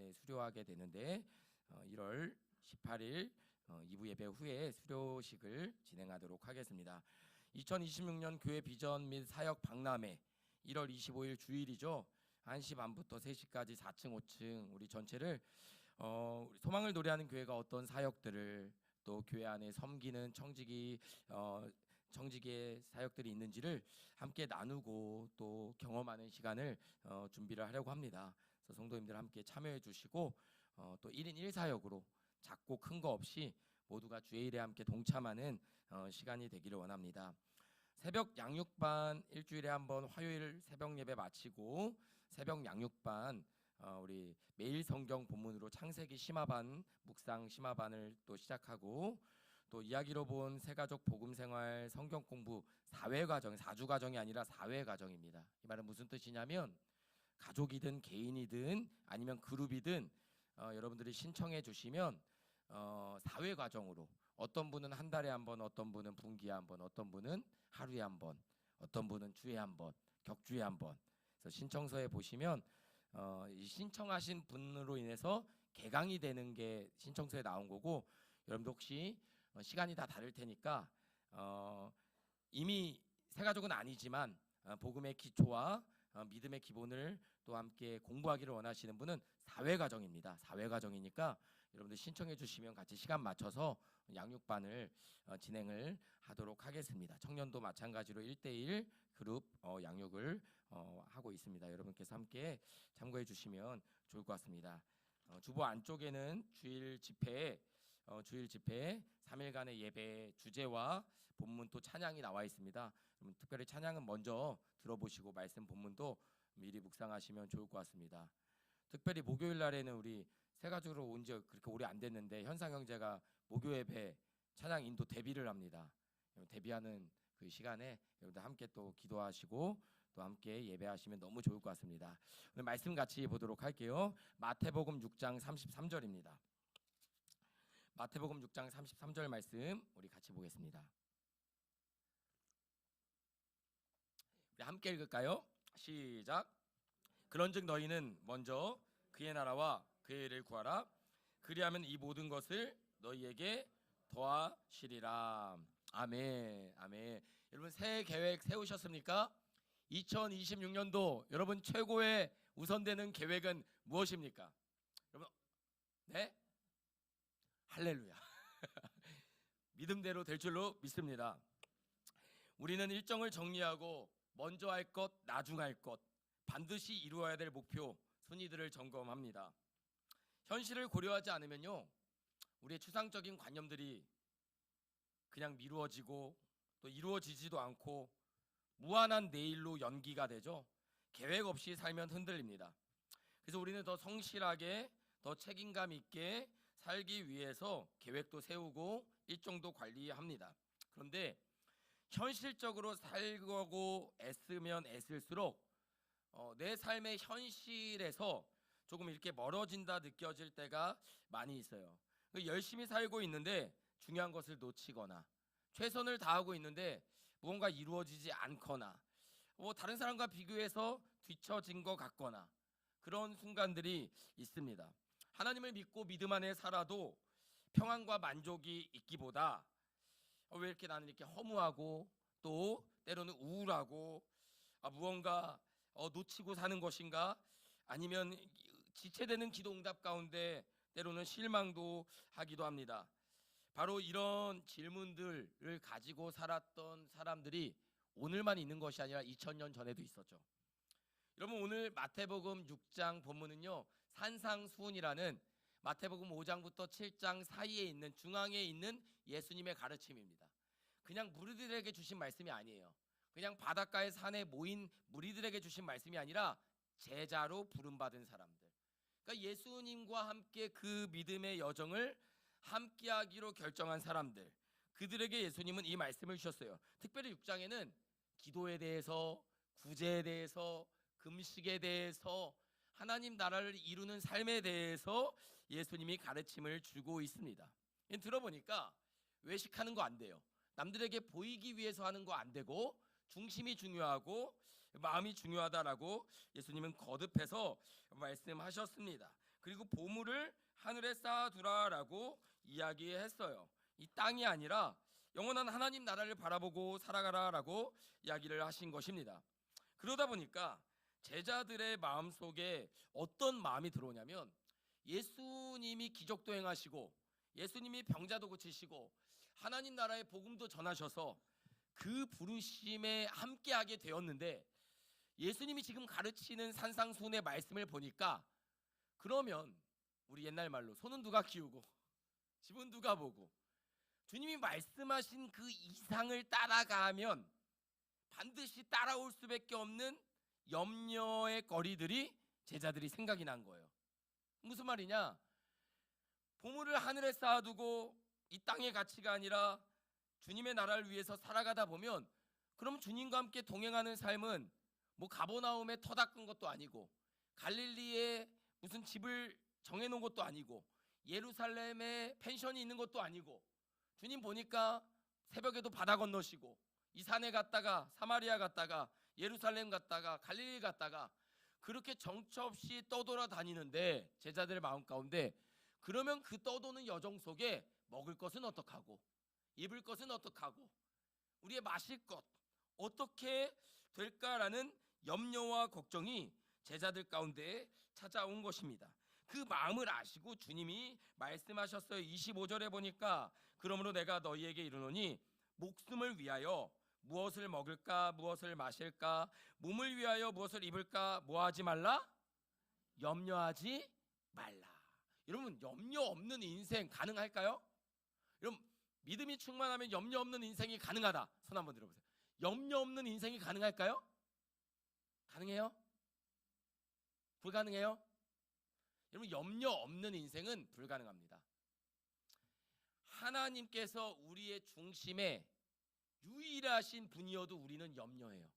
이제 수료하게 되는데 1월 18일 2부 예배 후에 수료식을 진행하도록 하겠습니다. 2026년 교회 비전 및 사역 박람회 1월 25일 주일이죠. 1시 반부터 3시까지 4층 5층 우리 전체를 우리 소망을 노래하는 교회가 어떤 사역들을 또 교회 안에 섬기는 청지기의 사역들이 있는지를 함께 나누고 또 경험하는 시간을 준비를 하려고 합니다. 그래서 성도님들 함께 참여해 주시고 또 1인 1사역으로 작고 큰 거 없이 모두가 주의 일에 함께 동참하는 시간이 되기를 원합니다. 새벽 양육반 일주일에 한번 화요일 새벽 예배 마치고 새벽 양육반 우리 매일 성경 본문으로 창세기 심화반 묵상 심화반을 또 시작하고 또 이야기로 본 새가족 복음생활 성경 공부 4회 과정 4주 과정이 아니라 4회 과정입니다. 이 말은 무슨 뜻이냐면 가족이든 개인이든 아니면 그룹이든 여러분들이 신청해 주시면 4회 과정으로 어떤 분은 한 달에 한 번, 어떤 분은 분기에 한 번, 어떤 분은 하루에 한 번, 어떤 분은 주에 한 번, 격주에 한 번. 그래서 신청서에 보시면 이 신청하신 분으로 인해서 개강이 되는 게 신청서에 나온 거고 여러분도 혹시 시간이 다 다를 테니까 이미 새가족은 아니지만 복음의 기초와 믿음의 기본을 또 함께 공부하기를 원하시는 분은 4회 과정입니다. 4회 과정이니까 여러분들 신청해 주시면 같이 시간 맞춰서 양육반을 진행을 하도록 하겠습니다. 청년도 마찬가지로 1대1 그룹 양육을 하고 있습니다. 여러분께서 함께 참고해 주시면 좋을 것 같습니다. 주보 안쪽에는 주일 집회에 3일간의 예배 주제와 본문 또 찬양이 나와 있습니다. 특별히 찬양은 먼저 들어보시고 말씀 본문도 미리 묵상하시면 좋을 것 같습니다. 특별히 목요일 날에는 우리 새가족으로 온 지 그렇게 오래 안 됐는데 현상 형제가 목요 예배 찬양 인도 데뷔를 합니다. 데뷔하는 그 시간에 여러분들 함께 또 기도하시고 또 함께 예배하시면 너무 좋을 것 같습니다. 오늘 말씀 같이 보도록 할게요. 마태복음 6장 33절입니다. 마태복음 6장 33절 말씀 우리 같이 보겠습니다. 우리 함께 읽을까요? 시작. 그런즉 너희는 먼저 그의 나라와 그의 의를 구하라. 그리하면 이 모든 것을 너희에게 더하시리라. 아멘. 아멘. 여러분 새해 계획 세우셨습니까? 2026년도 여러분 최고의 우선되는 계획은 무엇입니까? 여러분 네? 할렐루야. 믿음대로 될 줄로 믿습니다. 우리는 일정을 정리하고 먼저 할 것, 나중 할 것, 반드시 이루어야 될 목표, 순위들을 점검합니다. 현실을 고려하지 않으면요, 우리의 추상적인 관념들이 그냥 미루어지고 또 이루어지지도 않고 무한한 내일로 연기가 되죠. 계획 없이 살면 흔들립니다. 그래서 우리는 더 성실하게, 더 책임감 있게 살기 위해서 계획도 세우고 일정도 관리합니다. 그런데 현실적으로 살고 애쓰면 애쓸수록 내 삶의 현실에서 조금 이렇게 멀어진다 느껴질 때가 많이 있어요. 열심히 살고 있는데 중요한 것을 놓치거나 최선을 다하고 있는데 무언가 이루어지지 않거나 다른 사람과 비교해서 뒤처진 것 같거나 그런 순간들이 있습니다. 하나님을 믿고 믿음 안에 살아도 평안과 만족이 있기보다 왜 이렇게 나는 이렇게 허무하고 또 때로는 우울하고 무언가 놓치고 사는 것인가, 아니면 지체되는 기도 응답 가운데 때로는 실망도 하기도 합니다. 바로 이런 질문들을 가지고 살았던 사람들이 오늘만 있는 것이 아니라 2000년 전에도 있었죠. 여러분 오늘 마태복음 6장 본문은요, 산상수훈이라는 마태복음 5장부터 7장 사이에 있는 중앙에 있는 예수님의 가르침입니다. 그냥 무리들에게 주신 말씀이 아니에요. 그냥 바닷가의 산에 모인 무리들에게 주신 말씀이 아니라 제자로 부름받은 사람들, 그러니까 예수님과 함께 그 믿음의 여정을 함께하기로 결정한 사람들, 그들에게 예수님은 이 말씀을 주셨어요. 특별히 6장에는 기도에 대해서, 구제에 대해서, 금식에 대해서, 하나님 나라를 이루는 삶에 대해서 예수님이 가르침을 주고 있습니다. 들어보니까 외식하는 거 안 돼요. 남들에게 보이기 위해서 하는 거 안 되고 중심이 중요하고 마음이 중요하다라고 예수님은 거듭해서 말씀하셨습니다. 그리고 보물을 하늘에 쌓아두라라고 이야기했어요. 이 땅이 아니라 영원한 하나님 나라를 바라보고 살아가라라고 이야기를 하신 것입니다. 그러다 보니까 제자들의 마음속에 어떤 마음이 들어오냐면, 예수님이 기적도 행하시고 예수님이 병자도 고치시고 하나님 나라의 복음도 전하셔서 그 부르심에 함께하게 되었는데, 예수님이 지금 가르치는 산상수훈의 말씀을 보니까, 그러면 우리 옛날 말로 손은 누가 키우고 집은 누가 보고, 주님이 말씀하신 그 이상을 따라가면 반드시 따라올 수밖에 없는 염려의 거리들이 제자들이 생각이 난 거예요. 무슨 말이냐? 보물을 하늘에 쌓아두고 이 땅의 가치가 아니라 주님의 나라를 위해서 살아가다 보면, 그럼 주님과 함께 동행하는 삶은 뭐 가버나움에 터 닦은 것도 아니고, 갈릴리에 무슨 집을 정해놓은 것도 아니고, 예루살렘에 펜션이 있는 것도 아니고, 주님 보니까 새벽에도 바다 건너시고 이 산에 갔다가 사마리아 갔다가 예루살렘 갔다가 갈릴리 갔다가 그렇게 정처 없이 떠돌아다니는데, 제자들의 마음 가운데 그러면 그 떠도는 여정 속에 먹을 것은 어떡하고, 입을 것은 어떡하고, 우리의 마실 것 어떻게 될까라는 염려와 걱정이 제자들 가운데 찾아온 것입니다. 그 마음을 아시고 주님이 말씀하셨어요. 25절에 보니까, 그러므로 내가 너희에게 이르노니 목숨을 위하여 무엇을 먹을까 무엇을 마실까, 몸을 위하여 무엇을 입을까 뭐하지 말라? 염려하지 말라. 여러분, 염려 없는 인생 가능할까요? 여러분, 믿음이 충만하면 염려 없는 인생이 가능하다. 손 한번 들어보세요. 염려 없는 인생이 가능할까요? 가능해요? 불가능해요? 여러분, 염려 없는 인생은 불가능합니다. 하나님께서 우리의 중심에 유일하신 분이어도 우리는 염려해요.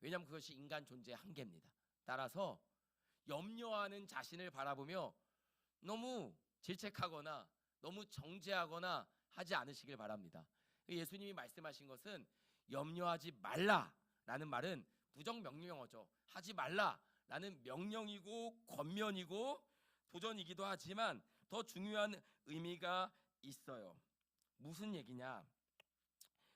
왜냐하면 그것이 인간 존재의 한계입니다. 따라서 염려하는 자신을 바라보며 너무 질책하거나 너무 정죄하거나 하지 않으시길 바랍니다. 예수님이 말씀하신 것은 염려하지 말라라는 말은 부정명령어죠. 하지 말라라는 명령이고 권면이고 도전이기도 하지만 더 중요한 의미가 있어요. 무슨 얘기냐?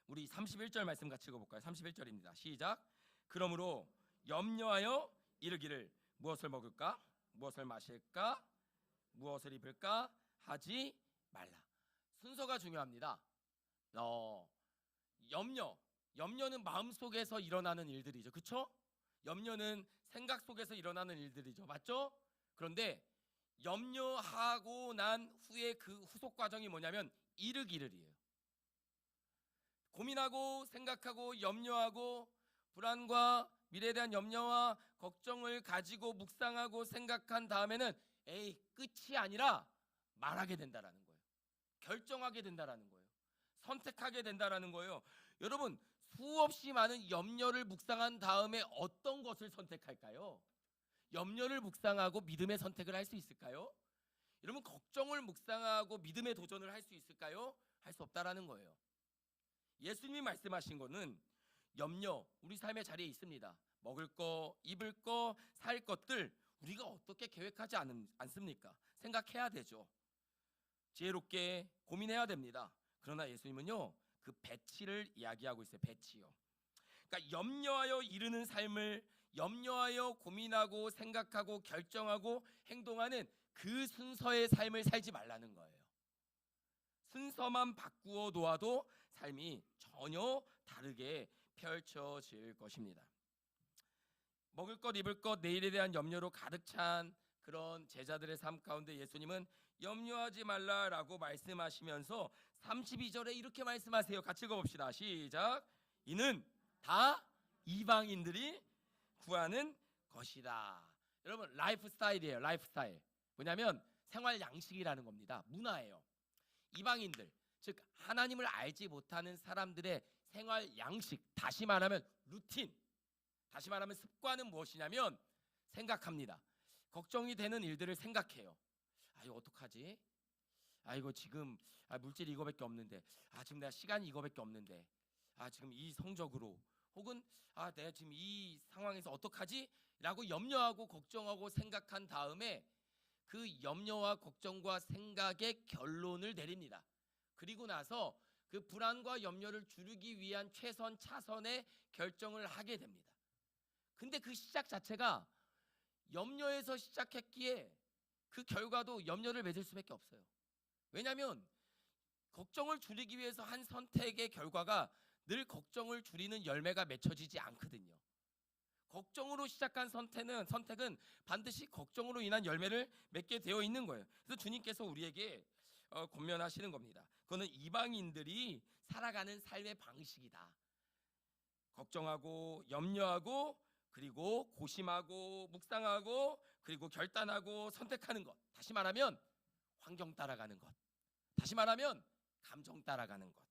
우리 31절 말씀 같이 읽어볼까요? 31절입니다. 시작. 그러므로 염려하여 이르기를 무엇을 먹을까? 무엇을 마실까? 무엇을 입을까? 하지 말라. 순서가 중요합니다. 염려는 마음속에서 일어나는 일들이죠. 그렇죠? 염려는 생각 속에서 일어나는 일들이죠. 맞죠? 그런데 염려하고 난 후에 그 후속 과정이 뭐냐면 이르기를이에요. 고민하고 생각하고 염려하고 불안과 미래에 대한 염려와 걱정을 가지고 묵상하고 생각한 다음에는 끝이 아니라 말하게 된다라는 거예요. 결정하게 된다라는 거예요. 선택하게 된다라는 거예요. 여러분, 수없이 많은 염려를 묵상한 다음에 어떤 것을 선택할까요? 염려를 묵상하고 믿음의 선택을 할 수 있을까요? 여러분, 걱정을 묵상하고 믿음의 도전을 할 수 있을까요? 할 수 없다라는 거예요. 예수님이 말씀하신 거는 염려, 우리 삶의 자리에 있습니다. 먹을 거, 입을 거, 살 것들 우리가 어떻게 계획하지 않습니까? 생각해야 되죠. 지혜롭게 고민해야 됩니다. 그러나 예수님은요, 그 배치를 이야기하고 있어요. 배치요. 그러니까 염려하여 이르는 삶을, 염려하여 고민하고 생각하고 결정하고 행동하는 그 순서의 삶을 살지 말라는 거예요. 순서만 바꾸어 놓아도 삶이 전혀 다르게 펼쳐질 것입니다. 먹을 것, 입을 것, 내일에 대한 염려로 가득 찬 그런 제자들의 삶 가운데 예수님은 염려하지 말라라고 말씀하시면서 32절에 이렇게 말씀하세요. 같이 읽어봅시다. 시작. 이는 다 이방인들이 구하는 것이다. 여러분, 라이프 스타일이에요. 라이프 스타일. 뭐냐면 생활 양식이라는 겁니다. 문화예요. 이방인들, 즉 하나님을 알지 못하는 사람들의 생활 양식, 다시 말하면 루틴, 다시 말하면 습관은 무엇이냐면 생각합니다. 걱정이 되는 일들을 생각해요. 이거 어떡하지? 이거 지금 물질 이거밖에 없는데, 지금 내가 시간이 이거밖에 없는데, 지금 이 성적으로, 혹은 내가 지금 이 상황에서 어떡하지? 라고 염려하고 걱정하고 생각한 다음에 그 염려와 걱정과 생각의 결론을 내립니다. 그리고 나서 그 불안과 염려를 줄이기 위한 최선 차선의 결정을 하게 됩니다. 근데 그 시작 자체가 염려에서 시작했기에 그 결과도 염려를 맺을 수밖에 없어요. 왜냐하면 걱정을 줄이기 위해서 한 선택의 결과가 늘 걱정을 줄이는 열매가 맺혀지지 않거든요. 걱정으로 시작한 선택은 반드시 걱정으로 인한 열매를 맺게 되어 있는 거예요. 그래서 주님께서 우리에게 권면하시는 겁니다. 그거는 이방인들이 살아가는 삶의 방식이다. 걱정하고 염려하고 그리고 고심하고 묵상하고 그리고 결단하고 선택하는 것. 다시 말하면 환경 따라가는 것. 다시 말하면 감정 따라가는 것.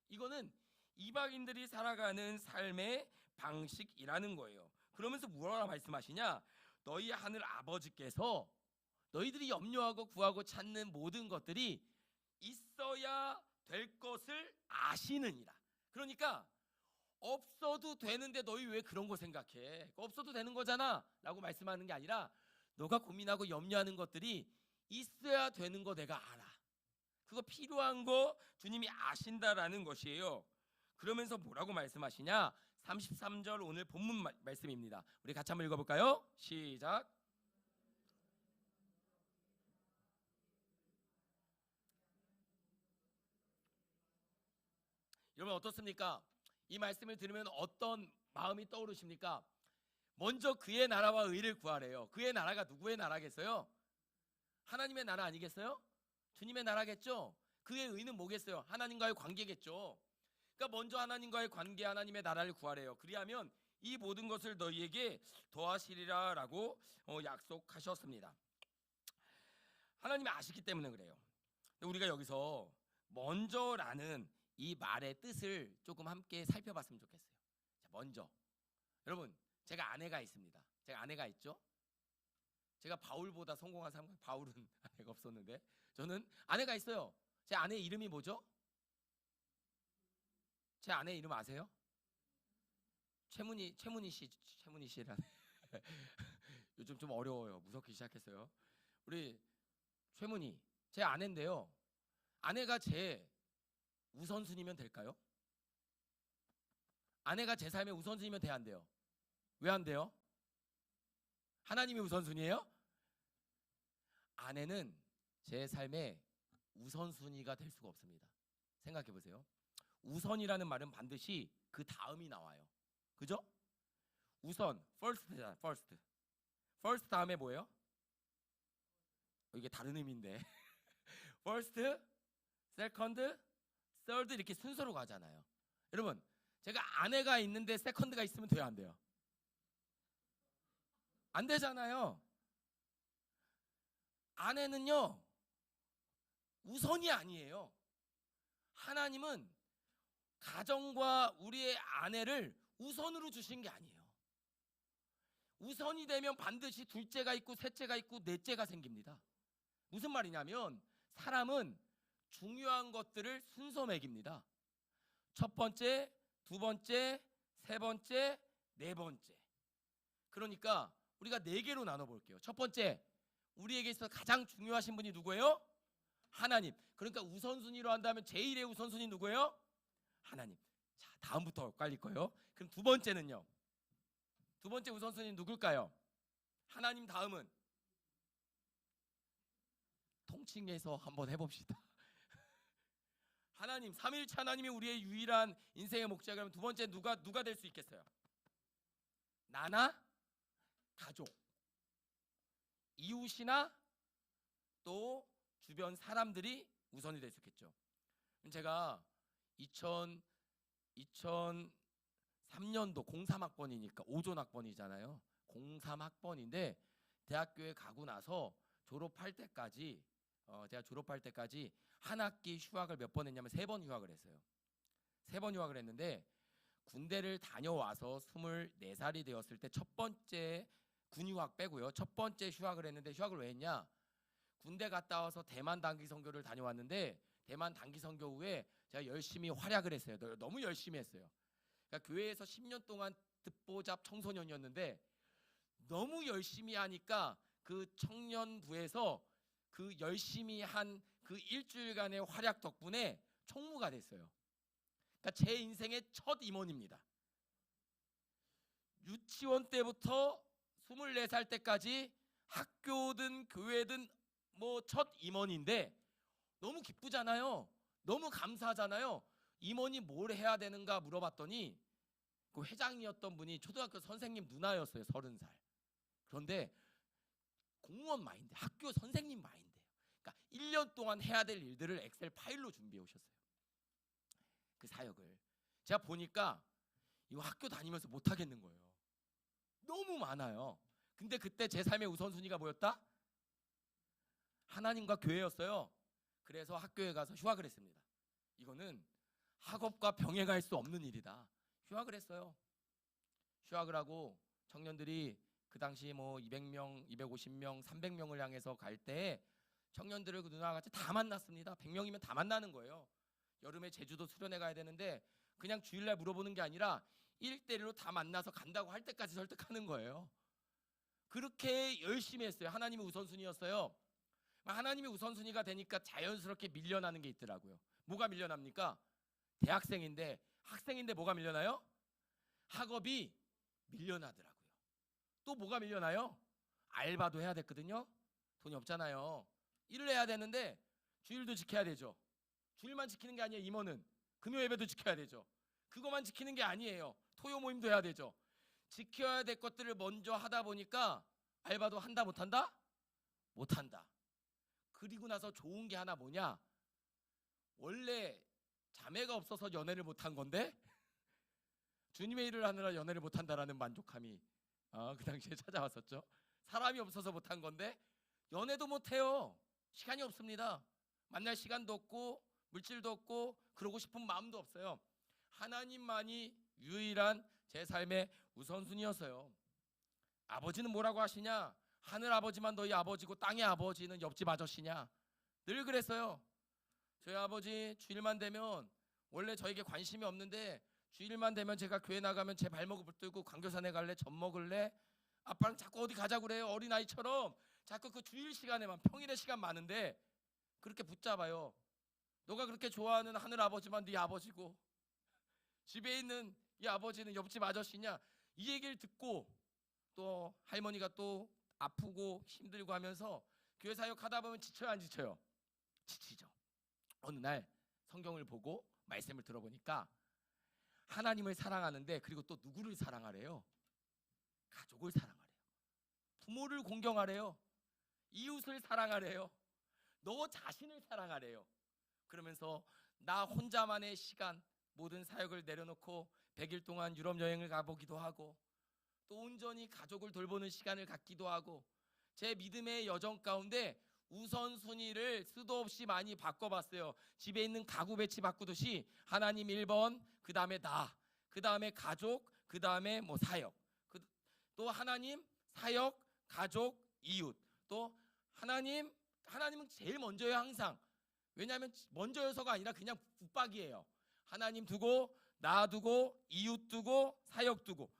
이거는 이방인들이 살아가는 삶의 방식이라는 거예요. 그러면서 뭐라 말씀하시냐? 너희 하늘 아버지께서 너희들이 염려하고 구하고 찾는 모든 것들이 있어야 될 것을 아시느니라. 그러니까 없어도 되는데 너희 왜 그런 거 생각해? 없어도 되는 거잖아 라고 말씀하는 게 아니라 너가 고민하고 염려하는 것들이 있어야 되는 거 내가 알아. 그거 필요한 거 주님이 아신다라는 것이에요. 그러면서 뭐라고 말씀하시냐? 33절 오늘 본문 말씀입니다. 우리 같이 한번 읽어볼까요? 시작. 여러분 어떻습니까? 이 말씀을 들으면 어떤 마음이 떠오르십니까? 먼저 그의 나라와 의를 구하래요. 그의 나라가 누구의 나라겠어요? 하나님의 나라 아니겠어요? 주님의 나라겠죠? 그의 의는 뭐겠어요? 하나님과의 관계겠죠. 그러니까 먼저 하나님과의 관계, 하나님의 나라를 구하래요. 그리하면 이 모든 것을 너희에게 더하시리라 라고 약속하셨습니다. 하나님이 아시기 때문에 그래요. 우리가 여기서 먼저라는 이 말의 뜻을 조금 함께 살펴봤으면 좋겠어요. 자, 먼저. 여러분, 제가 아내가 있습니다. 제가 아내가 있죠? 제가 바울보다 성공한 사람, 바울은 아내가 없었는데 저는 아내가 있어요. 제 아내 이름이 뭐죠? 제 아내 이름 아세요? 최문희 씨라는 요즘 좀 어려워요. 무섭기 시작했어요. 우리 최문희 제 아내인데요. 아내가 제 우선순위면 될까요? 아내가 제 삶의 우선순위면 돼야 안 돼요? 왜 안 돼요? 하나님이 우선순위예요? 아내는 제 삶의 우선순위가 될 수가 없습니다. 생각해 보세요. 우선이라는 말은 반드시 그 다음이 나와요. 그죠? 우선, first잖아, first. first 다음에 뭐예요? 이게 다른 의미인데. first, second, third 이렇게 순서로 가잖아요. 여러분, 제가 아내가 있는데 second가 있으면 돼요, 안 돼요? 안 되잖아요. 아내는요, 우선이 아니에요. 하나님은 가정과 우리의 아내를 우선으로 주신 게 아니에요. 우선이 되면 반드시 둘째가 있고 셋째가 있고 넷째가 생깁니다. 무슨 말이냐면 사람은 중요한 것들을 순서 매깁니다. 첫 번째, 두 번째, 세 번째, 네 번째. 그러니까 우리가 네 개로 나눠볼게요. 첫 번째, 우리에게 있어서 가장 중요하신 분이 누구예요? 하나님. 그러니까 우선순위로 한다면 제1의 우선순위 누구예요? 하나님. 자, 다음부터 헷갈릴 거예요. 그럼 두 번째는요? 두 번째 우선순위 누굴까요? 하나님 다음은? 통칭해서 한번 해봅시다. 하나님, 삼위일체 하나님이 우리의 유일한 인생의 목적이라면 그러면 두 번째 누가 될 수 있겠어요? 나나 가족, 이웃이나 또 주변 사람들이 우선이 될 수 있겠죠. 제가 2003년도 03학번이니까 5존 학번이잖아요. 03학번인데 대학교에 가고 나서 졸업할 때까지 제가 졸업할 때까지 한 학기 휴학을 몇 번 했냐면 3번 휴학을 했어요. 3번 휴학을 했는데 군대를 다녀와서 24살이 되었을 때 첫 번째 군휴학 빼고요. 첫 번째 휴학을 했는데 휴학을 왜 했냐? 군대 갔다 와서 대만 단기 선교를 다녀왔는데 대만 단기 선교 후에 제가 열심히 활약을 했어요. 너무 열심히 했어요. 그러니까 교회에서 10년 동안 듣보잡 청소년이었는데 너무 열심히 하니까 그 청년부에서 그 열심히 한 그 일주일간의 활약 덕분에 총무가 됐어요. 그러니까 제 인생의 첫 임원입니다. 유치원 때부터 24살 때까지 학교든 교회든 뭐 첫 임원인데 너무 기쁘잖아요. 너무 감사하잖아요. 임원이 뭘 해야 되는가 물어봤더니 그 회장이었던 분이 초등학교 선생님 누나였어요. 30살. 그런데 공무원 마인드, 학교 선생님 마인드예요. 그러니까 1년 동안 해야 될 일들을 엑셀 파일로 준비해 오셨어요. 그 사역을. 제가 보니까 이거 학교 다니면서 못 하겠는 거예요. 너무 많아요. 근데 그때 제 삶의 우선순위가 뭐였다? 하나님과 교회였어요. 그래서 학교에 가서 휴학을 했습니다. 이거는 학업과 병행할 수 없는 일이다. 휴학을 했어요. 휴학을 하고 청년들이 그 당시 뭐 200명, 250명, 300명을 향해서 갈 때 청년들을 그 누나와 같이 다 만났습니다. 100명이면 다 만나는 거예요. 여름에 제주도 수련회 가야 되는데 그냥 주일날 물어보는 게 아니라 1대1로 다 만나서 간다고 할 때까지 설득하는 거예요. 그렇게 열심히 했어요. 하나님의 우선순위였어요. 하나님의 우선순위가 되니까 자연스럽게 밀려나는 게 있더라고요. 뭐가 밀려납니까? 대학생인데 학생인데 뭐가 밀려나요? 학업이 밀려나더라고요. 또 뭐가 밀려나요? 알바도 해야 됐거든요. 돈이 없잖아요. 일을 해야 되는데 주일도 지켜야 되죠. 주일만 지키는 게 아니에요. 임원은 금요 예배도 지켜야 되죠. 그것만 지키는 게 아니에요. 토요 모임도 해야 되죠. 지켜야 될 것들을 먼저 하다 보니까 알바도 한다 못한다? 못한다. 그리고 나서 좋은 게 하나 뭐냐? 원래 자매가 없어서 연애를 못한 건데 주님의 일을 하느라 연애를 못한다라는 만족함이 그 당시에 찾아왔었죠. 사람이 없어서 못한 건데 연애도 못해요. 시간이 없습니다. 만날 시간도 없고 물질도 없고 그러고 싶은 마음도 없어요. 하나님만이 유일한 제 삶의 우선순위였어요. 아버지는 뭐라고 하시냐? 하늘 아버지만 너희 아버지고 땅의 아버지는 옆집 아저씨냐? 늘 그랬어요. 저희 아버지 주일만 되면 원래 저에게 관심이 없는데 주일만 되면 제가 교회 나가면 제 발목을 붙들고 광교산에 갈래? 젖 먹을래? 아빠랑 자꾸 어디 가자고 그래요. 어린아이처럼 자꾸 그 주일 시간에만 평일에 시간 많은데 그렇게 붙잡아요. 너가 그렇게 좋아하는 하늘 아버지만 네 아버지고 집에 있는 이 아버지는 옆집 아저씨냐? 이 얘기를 듣고 또 할머니가 또 아프고 힘들고 하면서 교회 사역하다 보면 지쳐요 안 지쳐요? 지치죠. 어느 날 성경을 보고 말씀을 들어보니까 하나님을 사랑하는데 그리고 또 누구를 사랑하래요? 가족을 사랑하래요. 부모를 공경하래요. 이웃을 사랑하래요. 너 자신을 사랑하래요. 그러면서 나 혼자만의 시간 모든 사역을 내려놓고 100일 동안 유럽 여행을 가보기도 하고 또 온전히 가족을 돌보는 시간을 갖기도 하고 제 믿음의 여정 가운데 우선순위를 수도 없이 많이 바꿔봤어요. 집에 있는 가구 배치 바꾸듯이 하나님 1번, 그 다음에 나, 그 다음에 가족, 그 다음에 뭐 사역, 또 하나님, 사역, 가족, 이웃, 또 하나님은 제일 먼저예요 항상. 왜냐하면 먼저여서가 아니라 그냥 붙박이에요. 하나님 두고 나 두고 이웃 두고 사역 두고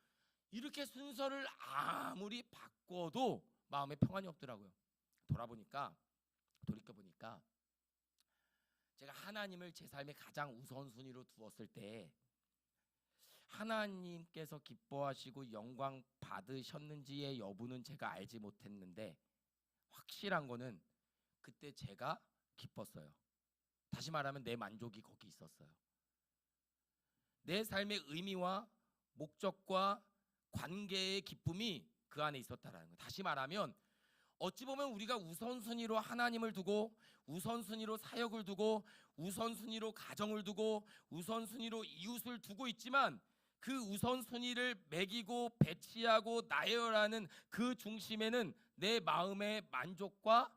이렇게 순서를 아무리 바꿔도 마음에 평안이 없더라고요. 돌이켜보니까 제가 하나님을 제 삶의 가장 우선순위로 두었을 때 하나님께서 기뻐하시고 영광 받으셨는지의 여부는 제가 알지 못했는데 확실한 거는 그때 제가 기뻤어요. 다시 말하면 내 만족이 거기 있었어요. 내 삶의 의미와 목적과 관계의 기쁨이 그 안에 있었다라는 거예요. 다시 말하면 어찌 보면 우리가 우선순위로 하나님을 두고 우선순위로 사역을 두고 우선순위로 가정을 두고 우선순위로 이웃을 두고 있지만 그 우선순위를 매기고 배치하고 나열하는 그 중심에는 내 마음의 만족과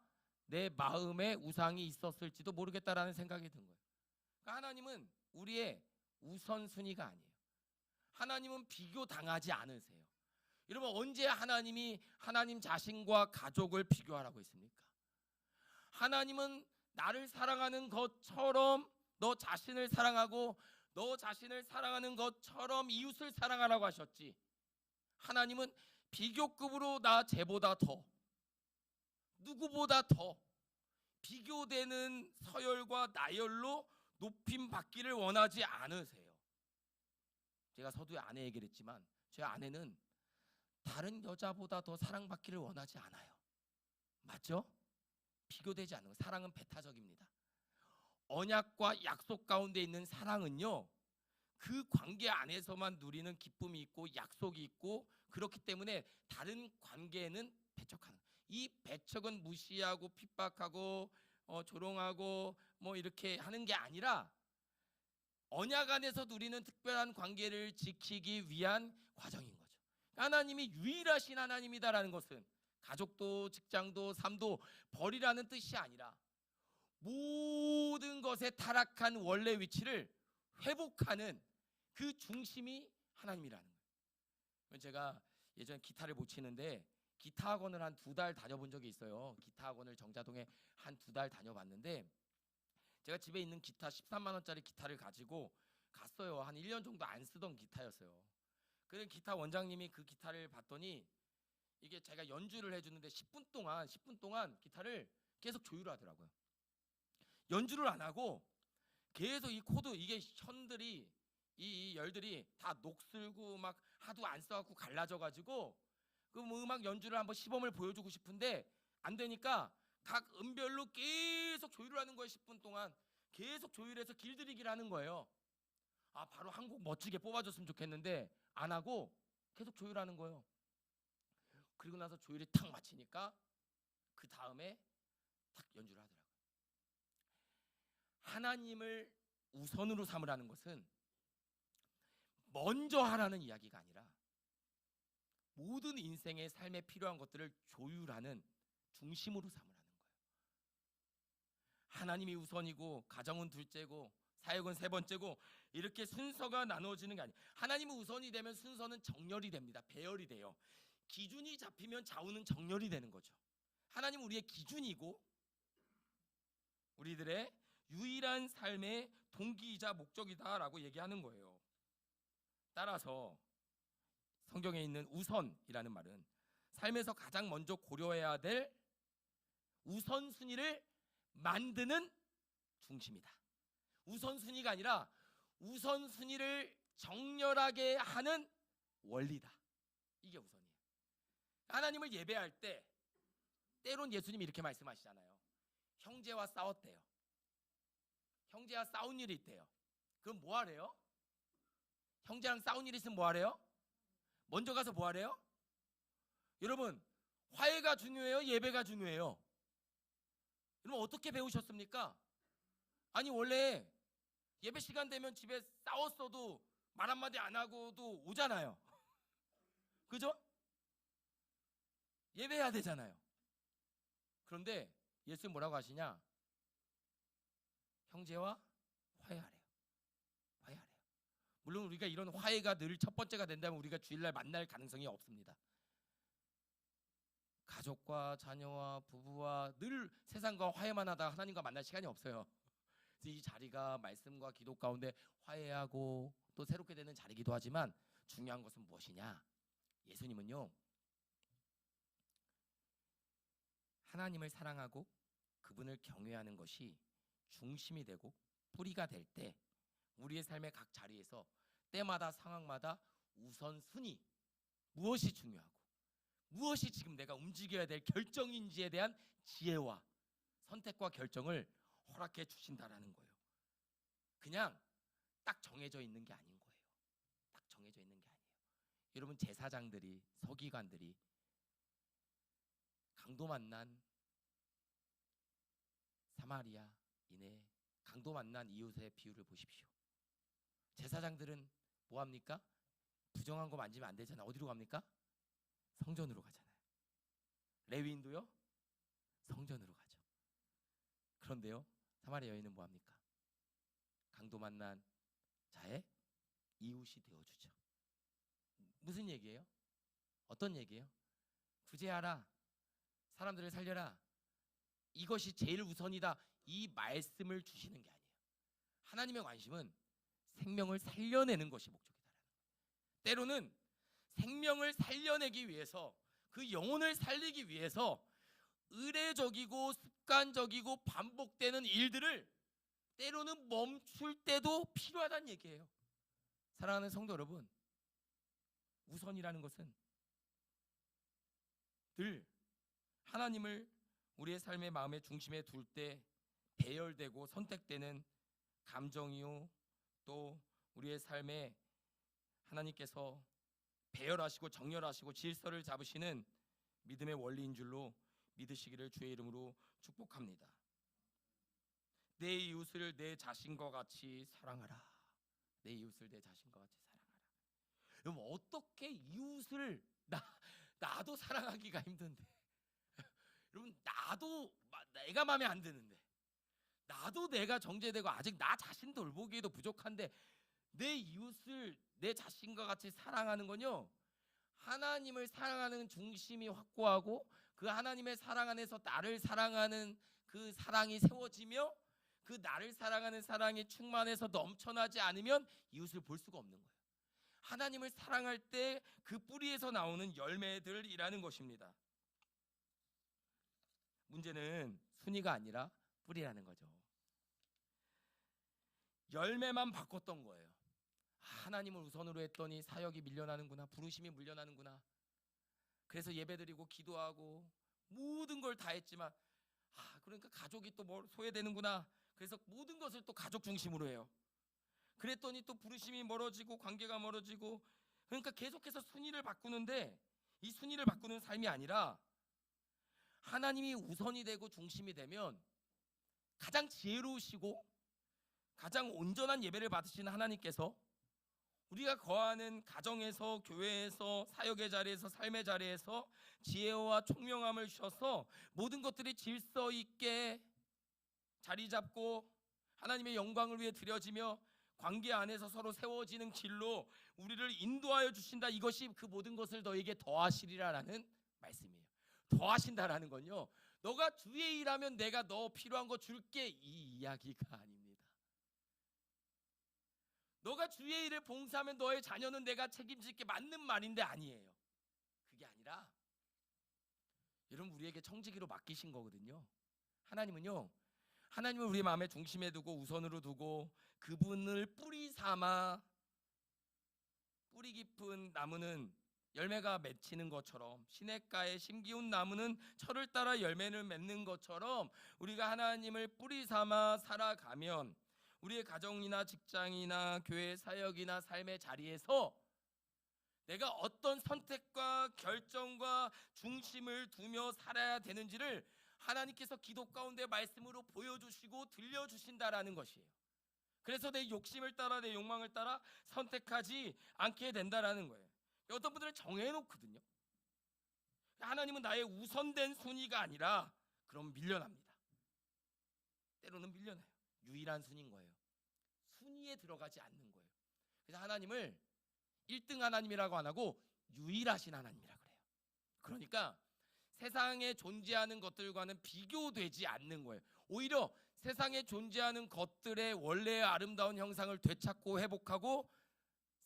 내 마음의 우상이 있었을지도 모르겠다라는 생각이 든 거예요. 그러니까 하나님은 우리의 우선순위가 아니에요. 하나님은 비교당하지 않으세요. 여러분 언제 하나님이 하나님 자신과 가족을 비교하라고 했습니까? 하나님은 나를 사랑하는 것처럼 너 자신을 사랑하고 너 자신을 사랑하는 것처럼 이웃을 사랑하라고 하셨지. 하나님은 비교급으로 나 쟤보다 더 누구보다 더 비교되는 서열과 나열로 높임 받기를 원하지 않으세요. 제가 서두에 아내 얘기를 했지만 제 아내는 다른 여자보다 더 사랑받기를 원하지 않아요. 맞죠? 비교되지 않는 거. 사랑은 배타적입니다. 언약과 약속 가운데 있는 사랑은요, 그 관계 안에서만 누리는 기쁨이 있고 약속이 있고, 그렇기 때문에 다른 관계에는 배척하는, 이 배척은 무시하고 핍박하고 조롱하고 뭐 이렇게 하는 게 아니라 언약 안에서 누리는 특별한 관계를 지키기 위한 과정인 거죠. 하나님이 유일하신 하나님이다라는 것은 가족도 직장도 삶도 버리라는 뜻이 아니라 모든 것에 타락한 원래 위치를 회복하는 그 중심이 하나님이라는 거예요. 제가 예전에 기타를 못 치는데 기타 학원을 한 2달 다녀본 적이 있어요. 기타 학원을 정자동에 한 2달 다녀봤는데, 제가 집에 있는 기타 13만 원짜리 기타를 가지고 갔어요. 한 1년 정도 안 쓰던 기타였어요. 그래서 기타 원장님이 그 기타를 봤더니 이게 제가 연주를 해주는데 10분 동안 기타를 계속 조율하더라고요. 연주를 안 하고 계속 이 코드, 이게 현들이 이 열들이 다 녹슬고 막 하도 안 써갖고 갈라져가지고 그 뭐 음악 연주를 한번 시범을 보여주고 싶은데 안 되니까 각 음별로 계속 조율을 하는 거예요. 10분 동안 계속 조율해서 길들이기를 하는 거예요. 아, 바로 한 곡 멋지게 뽑아줬으면 좋겠는데 안 하고 계속 조율하는 거예요. 그리고 나서 조율이 탁 마치니까 그 다음에 탁 연주를 하더라고요. 하나님을 우선으로 삼으라는 것은 먼저 하라는 이야기가 아니라 모든 인생의 삶에 필요한 것들을 조율하는 중심으로 삼으라는 거예요. 하나님이 우선이고 가정은 둘째고 사역은 세 번째고 이렇게 순서가 나누어지는 게 아니에요. 하나님이 우선이 되면 순서는 정렬이 됩니다. 배열이 돼요. 기준이 잡히면 좌우는 정렬이 되는 거죠. 하나님은 우리의 기준이고 우리들의 유일한 삶의 동기이자 목적이다라고 얘기하는 거예요. 따라서 성경에 있는 우선이라는 말은 삶에서 가장 먼저 고려해야 될 우선순위를 만드는 중심이다. 우선순위가 아니라 우선순위를 정렬하게 하는 원리다. 이게 우선이에요. 하나님을 예배할 때 때론 예수님이 이렇게 말씀하시잖아요. 형제와 싸웠대요. 형제와 싸운 일이 있대요. 그럼 뭐 하래요? 형제랑 싸운 일이 있으면 뭐 하래요? 먼저 가서 뭐 하래요? 여러분, 화해가 중요해요? 예배가 중요해요? 여러분 어떻게 배우셨습니까? 아니 원래 예배 시간 되면 집에 싸웠어도 말 한마디 안 하고도 오잖아요. 그죠? 예배해야 되잖아요. 그런데 예수님 뭐라고 하시냐? 형제와 화해하래요. 화해하래요. 물론 우리가 이런 화해가 늘 첫 번째가 된다면 우리가 주일날 만날 가능성이 없습니다. 가족과 자녀와 부부와 늘 세상과 화해만 하다가 하나님과 만날 시간이 없어요. 그래서 이 자리가 말씀과 기도 가운데 화해하고 또 새롭게 되는 자리이기도 하지만 중요한 것은 무엇이냐? 예수님은요, 하나님을 사랑하고 그분을 경외하는 것이 중심이 되고 뿌리가 될 때 우리의 삶의 각 자리에서 때마다 상황마다 우선순위, 무엇이 중요하고 무엇이 지금 내가 움직여야 될 결정인지에 대한 지혜와 선택과 결정을 허락해 주신다라는 거예요. 그냥 딱 정해져 있는 게 아닌 거예요. 딱 정해져 있는 게 아니에요. 여러분, 제사장들이, 서기관들이 강도 만난 사마리아인의 강도 만난 이웃의 비유를 보십시오. 제사장들은 뭐 합니까? 부정한 거 만지면 안 되잖아. 어디로 갑니까? 성전으로 가잖아요. 레위인도요? 성전으로 가죠. 그런데요, 사마리아 여인은 뭐 합니까? 강도 만난 자의 이웃이 되어주죠. 무슨 얘기예요? 어떤 얘기예요? 구제하라, 사람들을 살려라, 이것이 제일 우선이다, 이 말씀을 주시는 게 아니에요. 하나님의 관심은 생명을 살려내는 것이 목적이다라는 거예요. 때로는 생명을 살려내기 위해서, 그 영혼을 살리기 위해서 의례적이고 습관적이고 반복되는 일들을 때로는 멈출 때도 필요하다는 얘기예요. 사랑하는 성도 여러분, 우선이라는 것은 늘 하나님을 우리의 삶의 마음의 중심에 둘 때 배열되고 선택되는 감정이요, 또 우리의 삶에 하나님께서 배열하시고 정렬하시고 질서를 잡으시는 믿음의 원리인 줄로 믿으시기를 주의 이름으로 축복합니다. 내 이웃을 내 자신과 같이 사랑하라. 내 이웃을 내 자신과 같이 사랑하라. 여러분, 어떻게 이웃을 나도 사랑하기가 힘든데 여러분, 나도 내가 마음에 안 드는데, 나도 내가 정죄되고 아직 나 자신 돌보기에도 부족한데 내 이웃을 내 자신과 같이 사랑하는 건요, 하나님을 사랑하는 중심이 확고하고 그 하나님의 사랑 안에서 나를 사랑하는 그 사랑이 세워지며 그 나를 사랑하는 사랑이 충만해서 넘쳐나지 않으면 이웃을 볼 수가 없는 거예요. 하나님을 사랑할 때 그 뿌리에서 나오는 열매들이라는 것입니다. 문제는 순위가 아니라 뿌리라는 거죠. 열매만 바꿨던 거예요. 하나님을 우선으로 했더니 사역이 밀려나는구나, 부르심이 밀려나는구나. 그래서 예배드리고 기도하고 모든 걸 다 했지만 그러니까 가족이 또 소외되는구나. 그래서 모든 것을 또 가족 중심으로 해요. 그랬더니 또 부르심이 멀어지고 관계가 멀어지고, 그러니까 계속해서 순위를 바꾸는데 이 순위를 바꾸는 삶이 아니라 하나님이 우선이 되고 중심이 되면 가장 지혜로우시고 가장 온전한 예배를 받으시는 하나님께서 우리가 거하는 가정에서, 교회에서, 사역의 자리에서, 삶의 자리에서 지혜와 총명함을 주셔서 모든 것들이 질서 있게 자리 잡고 하나님의 영광을 위해 드려지며 관계 안에서 서로 세워지는 길로 우리를 인도하여 주신다. 이것이 그 모든 것을 너에게 더하시리라라는 말씀이에요. 더하신다라는 건요, 너가 주의 일하면 내가 너 필요한 거 줄게, 이 이야기가 아닙니다. 너가 주의 일을 봉사하면 너의 자녀는 내가 책임질게, 맞는 말인데 아니에요. 그게 아니라 여러분, 우리에게 청지기로 맡기신 거거든요. 하나님은요, 하나님을 우리 마음의 중심에 두고 우선으로 두고 그분을 뿌리 삼아, 뿌리 깊은 나무는 열매가 맺히는 것처럼, 시냇가에 심기운 나무는 철을 따라 열매를 맺는 것처럼 우리가 하나님을 뿌리 삼아 살아가면 우리의 가정이나 직장이나 교회 사역이나 삶의 자리에서 내가 어떤 선택과 결정과 중심을 두며 살아야 되는지를 하나님께서 기도 가운데 말씀으로 보여주시고 들려주신다라는 것이에요. 그래서 내 욕심을 따라, 내 욕망을 따라 선택하지 않게 된다라는 거예요. 어떤 분들은 정해놓거든요. 하나님은 나의 우선된 순위가 아니라 그럼 밀려납니다. 때로는 밀려나요. 유일한 순위인 거예요. 순위에 들어가지 않는 거예요. 그래서 하나님을 1등 하나님이라고 안 하고 유일하신 하나님이라 그래요. 그러니까 세상에 존재하는 것들과는 비교되지 않는 거예요. 오히려 세상에 존재하는 것들의 원래의 아름다운 형상을 되찾고 회복하고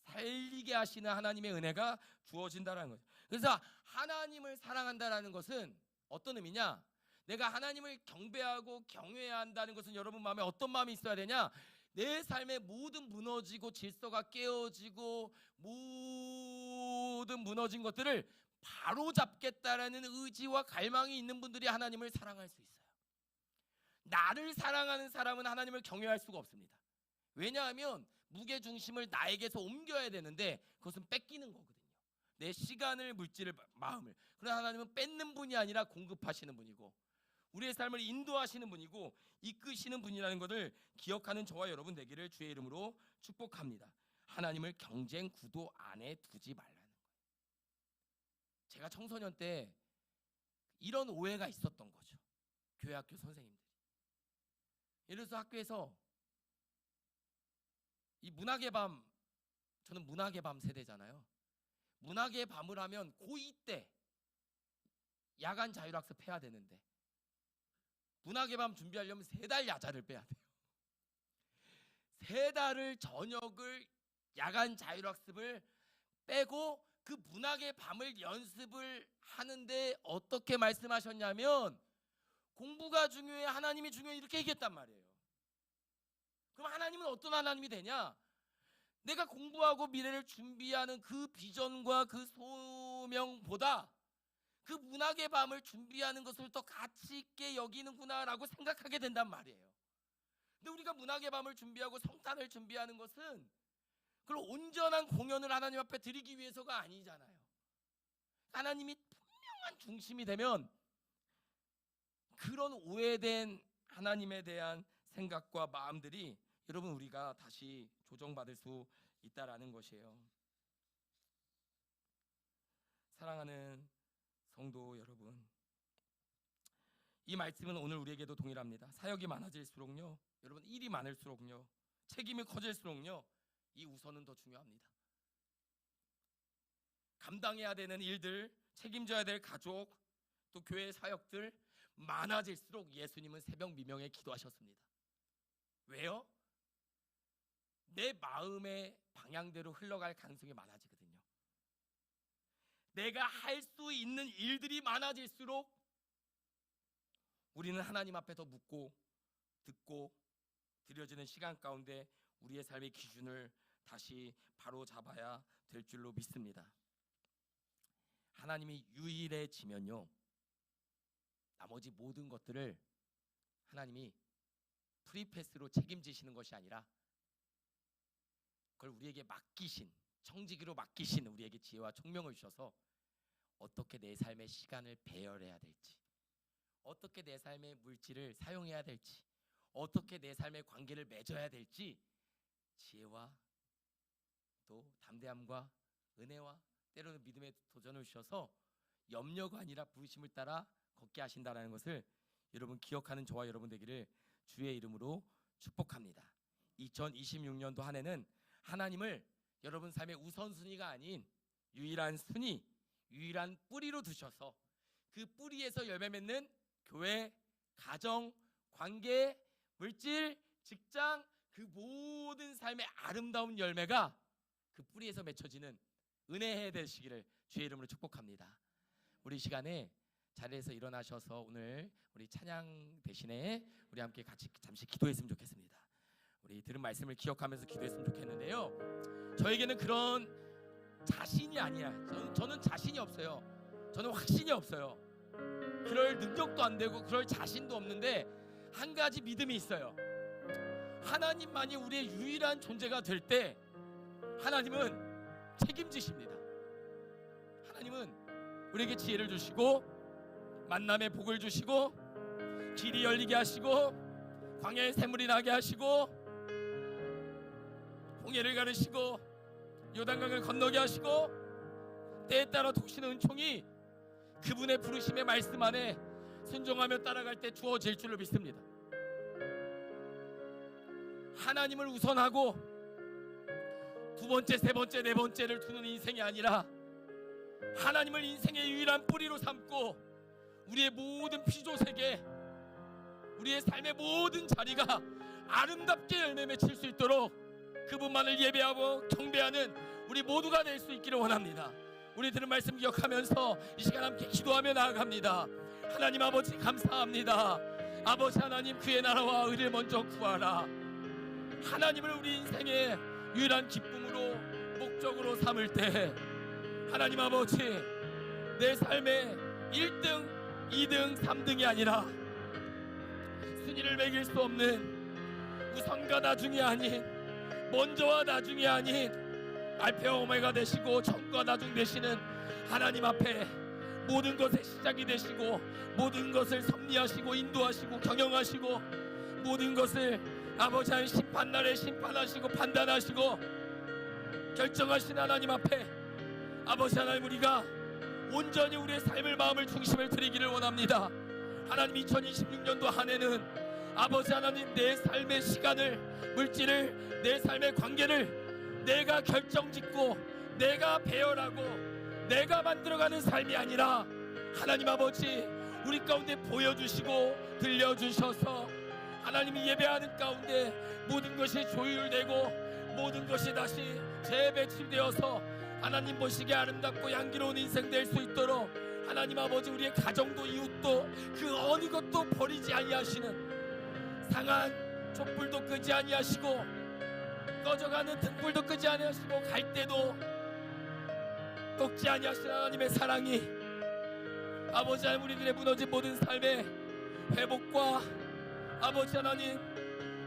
살리게 하시는 하나님의 은혜가 주어진다는 거죠. 그래서 하나님을 사랑한다는 것은 어떤 의미냐? 내가 하나님을 경배하고 경외해야 한다는 것은 여러분 마음에 어떤 마음이 있어야 되냐? 내 삶의 모든 무너지고 질서가 깨어지고 모든 무너진 것들을 바로잡겠다라는 의지와 갈망이 있는 분들이 하나님을 사랑할 수 있어요. 나를 사랑하는 사람은 하나님을 경외할 수가 없습니다. 왜냐하면 무게중심을 나에게서 옮겨야 되는데 그것은 뺏기는 거거든요. 내 시간을, 물질을, 마음을. 그러나 하나님은 뺏는 분이 아니라 공급하시는 분이고 우리의 삶을 인도하시는 분이고 이끄시는 분이라는 것을 기억하는 저와 여러분 되기를 주의 이름으로 축복합니다. 하나님을 경쟁 구도 안에 두지 말라는 거예요. 제가 청소년 때 이런 오해가 있었던 거죠. 교회 학교 선생님들이. 예를 들어서 학교에서 이 문학의 밤, 저는 문학의 밤 세대잖아요. 문학의 밤을 하면 고2 때 야간 자율학습 해야 되는데 문학의 밤 준비하려면 3달 야자를 빼야 돼요. 3달을 저녁을 야간 자율학습을 빼고 그 문학의 밤을 연습을 하는데 어떻게 말씀하셨냐면 공부가 중요해, 하나님이 중요해, 이렇게 얘기했단 말이에요. 그럼 하나님은 어떤 하나님이 되냐? 내가 공부하고 미래를 준비하는 그 비전과 그 소명보다 그 문학의 밤을 준비하는 것을 더 가치 있게 여기는구나라고 생각하게 된단 말이에요. 근데 우리가 문학의 밤을 준비하고 성탄을 준비하는 것은 그걸 온전한 공연을 하나님 앞에 드리기 위해서가 아니잖아요. 하나님이 분명한 중심이 되면 그런 오해된 하나님에 대한 생각과 마음들이 여러분 우리가 다시 조정받을 수 있다라는 것이에요. 사랑하는 성도 여러분, 이 말씀은 오늘 우리에게도 동일합니다. 사역이 많아질수록요, 여러분 일이 많을수록요, 책임이 커질수록요, 이 우선은 더 중요합니다. 감당해야 되는 일들, 책임져야 될 가족, 또 교회 사역들 많아질수록 예수님은 새벽 미명에 기도하셨습니다. 왜요? 내 마음의 방향대로 흘러갈 가능성이 많아지거든요. 내가 할 수 있는 일들이 많아질수록 우리는 하나님 앞에 더 묻고 듣고 드려지는 시간 가운데 우리의 삶의 기준을 다시 바로 잡아야 될 줄로 믿습니다. 하나님이 유일해지면요, 나머지 모든 것들을 하나님이 프리패스로 책임지시는 것이 아니라 그걸 우리에게 맡기신, 청지기로 맡기신 우리에게 지혜와 총명을 주셔서 어떻게 내 삶의 시간을 배열해야 될지, 어떻게 내 삶의 물질을 사용해야 될지, 어떻게 내 삶의 관계를 맺어야 될지 지혜와 또 담대함과 은혜와 때로는 믿음의 도전을 주셔서 염려가 아니라 부르심을 따라 걷게 하신다는 것을 여러분 기억하는 저와 여러분 되기를 주의 이름으로 축복합니다. 2026년도 한 해는 하나님을 여러분 삶의 우선순위가 아닌 유일한 순위, 유일한 뿌리로 두셔서 그 뿌리에서 열매 맺는 교회, 가정, 관계, 물질, 직장, 그 모든 삶의 아름다운 열매가 그 뿌리에서 맺혀지는 은혜해 되시기를 주의 이름으로 축복합니다. 우리 시간에 자리에서 일어나셔서 오늘 우리 찬양 대신에 우리 함께 같이 잠시 기도했으면 좋겠습니다. 우리 들은 말씀을 기억하면서 기도했으면 좋겠는데요, 저에게는 그런 자신이 아니야. 저는 자신이 없어요. 저는 확신이 없어요. 그럴 능력도 안 되고 그럴 자신도 없는데 한 가지 믿음이 있어요. 하나님만이 우리의 유일한 존재가 될 때 하나님은 책임지십니다. 하나님은 우리에게 지혜를 주시고 만남의 복을 주시고 길이 열리게 하시고 광야에 샘물이 나게 하시고 홍해를 가르시고 요단강을 건너게 하시고 때에 따라 도시는 은총이 그분의 부르심의 말씀 안에 순종하며 따라갈 때 주어질 줄로 믿습니다. 하나님을 우선하고 두 번째, 세 번째, 네 번째를 두는 인생이 아니라 하나님을 인생의 유일한 뿌리로 삼고 우리의 모든 피조세계, 우리의 삶의 모든 자리가 아름답게 열매 맺힐 수 있도록 그분만을 예배하고 경배하는 우리 모두가 될 수 있기를 원합니다. 우리 들은 말씀 기억하면서 이 시간 함께 기도하며 나아갑니다. 하나님 아버지 감사합니다. 아버지 하나님, 그의 나라와 의를 먼저 구하라. 하나님을 우리 인생의 유일한 기쁨으로 목적으로 삼을 때 하나님 아버지, 내 삶의 1등, 2등, 3등이 아니라 순위를 매길 수 없는 우선과 나중이 아닌, 먼저와 나중이 아닌 알파와 오메가 되시고 전과 나중 되시는 하나님 앞에 모든 것의 시작이 되시고 모든 것을 섭리하시고 인도하시고 경영하시고 모든 것을 아버지 하나님 심판날에 심판하시고 판단하시고 결정하신 하나님 앞에 아버지 하나님, 우리가 온전히 우리의 삶을 마음을 중심을 드리기를 원합니다. 하나님, 2026년도 한 해는 아버지 하나님, 내 삶의 시간을, 물질을, 내 삶의 관계를 내가 결정짓고 내가 배열하고 내가 만들어가는 삶이 아니라 하나님 아버지, 우리 가운데 보여주시고 들려주셔서 하나님이 예배하는 가운데 모든 것이 조율되고 모든 것이 다시 재배치되어서 하나님 보시기에 아름답고 향기로운 인생 될 수 있도록 하나님 아버지, 우리의 가정도 이웃도 그 어느 것도 버리지 아니하시는, 상한 촛불도 끄지 아니하시고 꺼져가는 등불도 끄지 아니하시고 갈 때도 꺾지 아니하시는 하나님의 사랑이 아버지 하나님, 우리들의 무너진 모든 삶의 회복과 아버지 하나님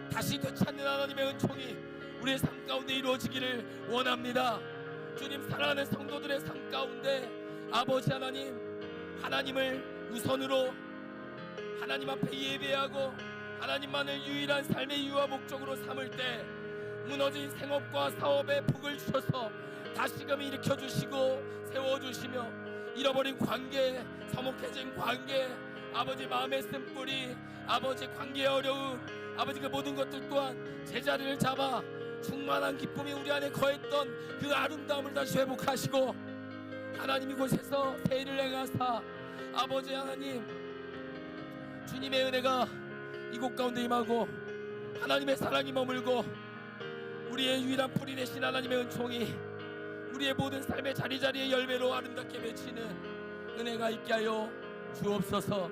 다시 되찾는 하나님의 은총이 우리의 삶 가운데 이루어지기를 원합니다. 주님, 사랑하는 성도들의 삶 가운데 아버지 하나님, 하나님을 우선으로 하나님 앞에 예배하고 하나님만을 유일한 삶의 이유와 목적으로 삼을 때 무너진 생업과 사업에 복을 주셔서 다시금 일으켜주시고 세워주시며 잃어버린 관계, 서먹해진 관계, 아버지 마음의 쓴뿌리, 아버지 관계의 어려움, 아버지 그 모든 것들 또한 제자리를 잡아 충만한 기쁨이 우리 안에 거했던 그 아름다움을 다시 회복하시고 하나님 이곳에서 새 일을 행하사 아버지 하나님, 주님의 은혜가 이곳 가운데 임하고 하나님의 사랑이 머물고 우리의 유일한 뿌리 되신 하나님의 은총이 우리의 모든 삶의 자리자리의 열매로 아름답게 맺히는 은혜가 있게 하여 주옵소서.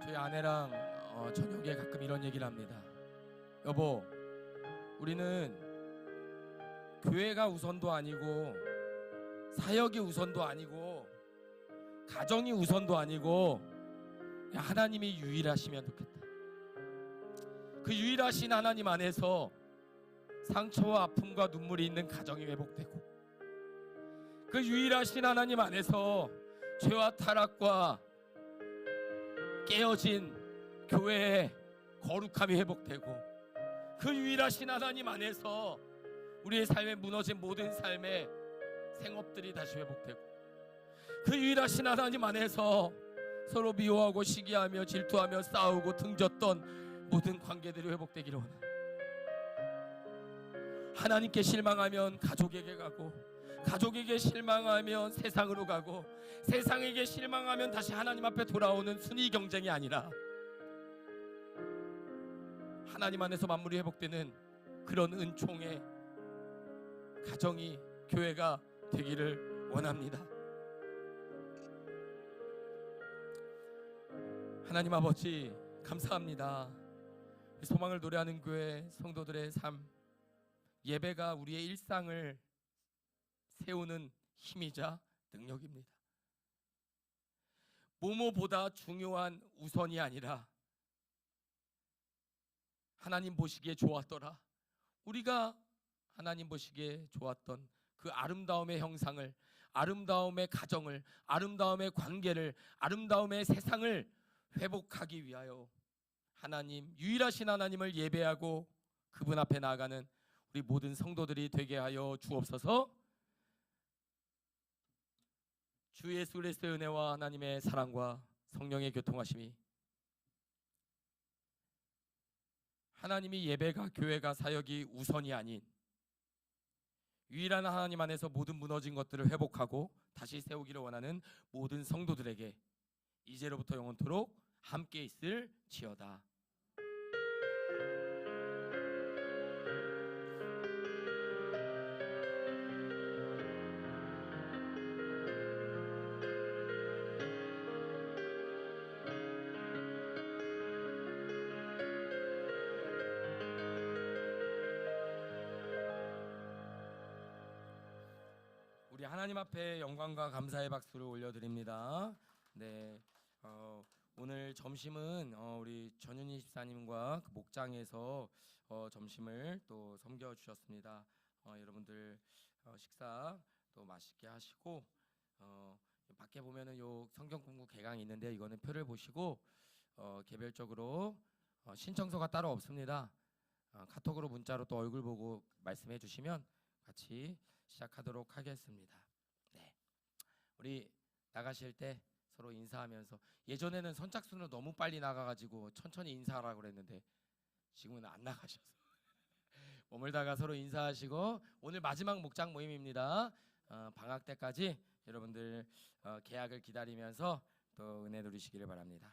저희 아내랑 저녁에 가끔 이런 얘기를 합니다. 여보, 우리는 교회가 우선도 아니고 사역이 우선도 아니고 가정이 우선도 아니고 하나님이 유일하시면 좋겠다. 그 유일하신 하나님 안에서 상처와 아픔과 눈물이 있는 가정이 회복되고 그 유일하신 하나님 안에서 죄와 타락과 깨어진 교회의 거룩함이 회복되고 그 유일하신 하나님 안에서 우리의 삶에 무너진 모든 삶의 생업들이 다시 회복되고 그 유일하신 하나님 안에서 서로 미워하고 시기하며 질투하며 싸우고 등졌던 모든 관계들이 회복되기를 원합니다. 하나님께 실망하면 가족에게 가고 가족에게 실망하면 세상으로 가고 세상에게 실망하면 다시 하나님 앞에 돌아오는 순위 경쟁이 아니라 하나님 안에서 만물이 회복되는 그런 은총의 가정이, 교회가 되기를 원합니다. 하나님 아버지, 감사합니다. 소망을 노래하는 교회 성도들의 삶, 예배가 우리의 일상을 세우는 힘이자 능력입니다. 뭐뭐보다 중요한 우선이 아니라 하나님 보시기에 좋았더라, 우리가 하나님 보시기에 좋았던 그 아름다움의 형상을, 아름다움의 가정을, 아름다움의 관계를, 아름다움의 세상을 회복하기 위하여 하나님, 유일하신 하나님을 예배하고 그분 앞에 나아가는 우리 모든 성도들이 되게 하여 주옵소서. 주 예수 그리스도의 은혜와 하나님의 사랑과 성령의 교통하심이, 하나님이 예배가, 교회가, 사역이 우선이 아닌 유일한 하나님 안에서 모든 무너진 것들을 회복하고 다시 세우기를 원하는 모든 성도들에게 이제로부터 영원토록 함께 있을지어다. 우리 하나님 앞에 영광과 감사의 박수를 올려드립니다. 네, 오늘 점심은 우리 전윤희 집사님과 그 목장에서 점심을 또 섬겨주셨습니다. 여러분들 식사 또 맛있게 하시고, 밖에 보면은 요 성경 공부 개강이 있는데 이거는 표를 보시고 개별적으로 신청서가 따로 없습니다. 카톡으로 문자로 또 얼굴 보고 말씀해 주시면 같이 시작하도록 하겠습니다. 네, 우리 나가실 때 서로 인사하면서, 예전에는 선착순으로 너무 빨리 나가가지고 천천히 인사하라고 그랬는데 지금은 안 나가셔서 머물다가 서로 인사하시고, 오늘 마지막 목장 모임입니다. 방학 때까지 여러분들 개학을 기다리면서 또 은혜 누리시기를 바랍니다.